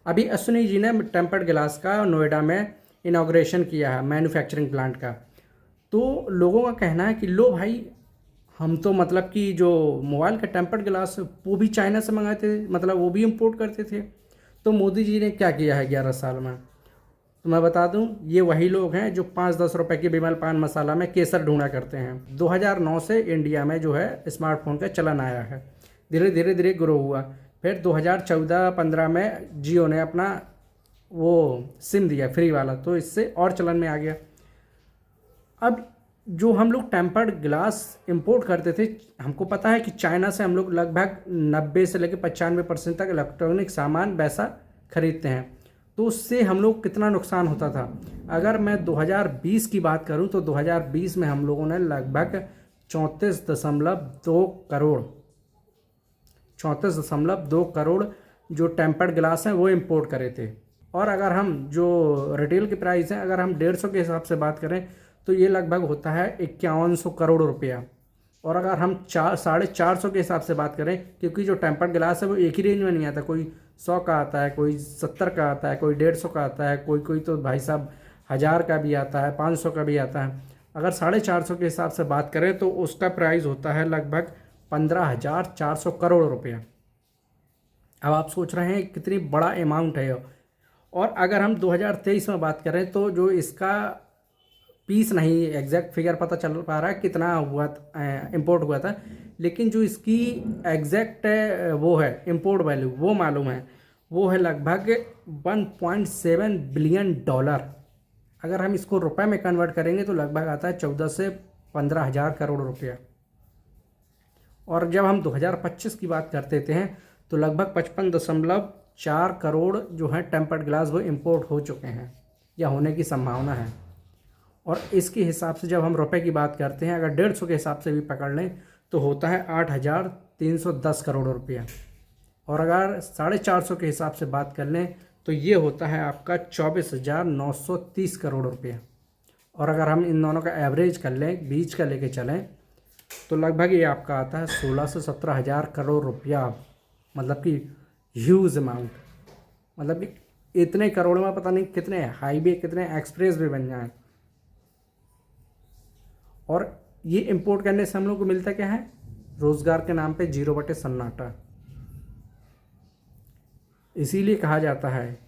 अभी अश्विनी जी ने tempered glass का नोएडा में इनाग्रेशन किया है, मैन्युफैक्चरिंग प्लांट का। तो लोगों का कहना है कि लो भाई, हम तो मतलब कि जो मोबाइल का टेम्पर्ड ग्लास वो भी चाइना से मंगाए थे, मतलब वो भी इंपोर्ट करते थे। तो मोदी जी ने क्या किया है 11 साल में, तो मैं बता दूं, ये वही लोग हैं जो 5-10 रुपए की विमल पान मसाला में केसर ढूंढा करते हैं। 2009 से इंडिया में जो है स्मार्टफोन का चलन आया है, धीरे धीरे धीरे ग्रो हुआ। फिर 2014-15 में जियो ने अपना वो सिम दिया फ्री वाला, तो इससे और चलन में आ गया। अब जो हम लोग टेम्पर्ड ग्लास इंपोर्ट करते थे, हमको पता है कि चाइना से हम लोग लगभग 90 से लेकर 95% तक इलेक्ट्रॉनिक सामान वैसा खरीदते हैं। तो उससे हम लोग कितना नुकसान होता था। अगर मैं 2020 की बात करूं तो 2020 में हम लोगों ने लगभग 34.2 करोड़ जो टेम्पर्ड ग्लास हैं वो इंपोर्ट करे थे। और अगर हम जो रिटेल की प्राइस है, अगर हम 150 के हिसाब से बात करें तो ये लगभग होता है 5100 करोड़ रुपया। और अगर हम 450 के हिसाब से बात करें, क्योंकि जो टेम्पर्ड ग्लास है वो एक ही रेंज में नहीं आता, कोई 100 का आता है, कोई 70 का आता है, कोई 150 का आता है, कोई कोई तो भाई साहब 1000 का भी आता है, 500 का भी आता है। अगर 450 के हिसाब से बात करें तो उसका प्राइस होता है लगभग 15,400 करोड़ रुपया। अब आप सोच रहे हैं कितनी बड़ा अमाउंट है। और अगर हम 2023 में बात करें तो जो इसका पीस नहीं, एग्जैक्ट फिगर पता चल पा रहा है कितना हुआ इंपोर्ट हुआ था, लेकिन जो इसकी एग्जैक्ट वो है इंपोर्ट वैल्यू वो मालूम है, वो है लगभग 1.7 बिलियन डॉलर। अगर हम इसको रुपए में कन्वर्ट करेंगे तो लगभग आता है 14 से 15 हज़ार करोड़ रुपया। और जब हम 2025 की बात करते हैं तो लगभग 55.4 करोड़ जो है टेम्पर्ड ग्लास वो इंपोर्ट हो चुके हैं या होने की संभावना है। और इसके हिसाब से जब हम रुपए की बात करते हैं, अगर 150 के हिसाब से भी पकड़ लें तो होता है 8,310 करोड़ रुपया। और अगर 450 के हिसाब से बात कर लें तो ये होता है आपका 24,930 करोड़ रुपया। और अगर हम इन दोनों का एवरेज कर लें, बीच का लेके चलें, तो लगभग ये आपका आता है 16 से 17 हज़ार करोड़ रुपया। मतलब कि ह्यूज अमाउंट, मतलब कि इतने करोड़ में पता नहीं कितने हाईवे, कितने एक्सप्रेस भी बन जाएं। और ये इंपोर्ट करने से हम लोग को मिलता क्या है, रोजगार के नाम पे 0 बटे सन्नाटा। इसीलिए कहा जाता है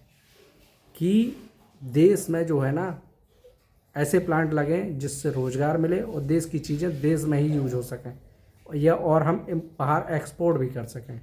कि देश में जो है ना ऐसे प्लांट लगें जिससे रोजगार मिले और देश की चीज़ें देश में ही यूज हो सकें, या और हम बाहर एक्सपोर्ट भी कर सकें।